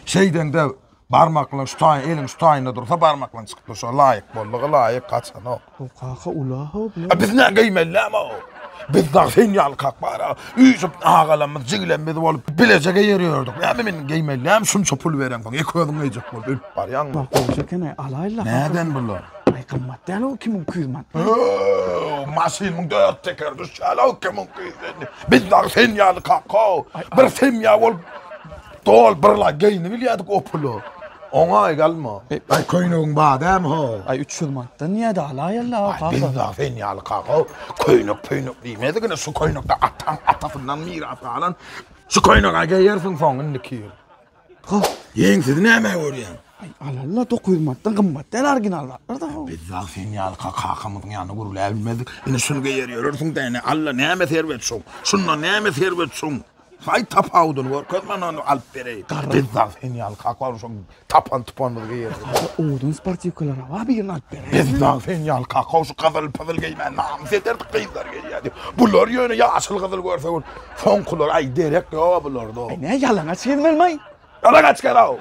Şeyden de barmakla tutayın, elin tutayında dursa barmakla çıkıp dursa layık bolluğa layık kaçan o. O kaka ulaha o. Biz ne giymelli ama o. Biz de fenyal kakbara. Üyüsüp ağalamız, ciglenmedi olup bilecege yeriyorduk. Ya benim giymelli hem şun pul veren kon. Ekoyadın giyecek bol. Öp var yan mı? Bak olacak ne alayla. Neden bunu? Ay kımmat değil o kimin kıymat. Maşinin dört teker düşer o kimin kıymetli. Biz de fenyal kakao. Bir fenya ol. Dol birla giyini biliyorduk o pulu. Ona gelme. Ay koynuğun badem ho. Ay 300 manattan niye de alayla o kaka. Biz de fenyal kakao. Koynuk diyemedi ki su koynukta atafından miras alan. Su koynuğa giyersin sonun dikiyir. Ha. Yengsiz ne emeği vuruyorsun? Ay alayla 900 manattan kımmat değil orijinallar da. Biz de fenyal kakamızın yanına kurulaya bilmedik. Yine şunu giyeriyorsun da ne Allah ne eme servetsin. Şunla ne eme servetsin. Hay tapavdun var kızman onu alıp vereyim. Biz de fenyal kakao şun tapan tupanını giyeriz. Oğudun sportifkalara var bir alıp vereyim. Biz de fenyal kakao şu kızıl pızıl giymen namus ederdik kızlar giyiyordu. Bunlar yönü yaşıl kızıl görse son kullar ay derek ya bunlar da. Ay ne yalan açayım vermeyin. Yalan aç kere o.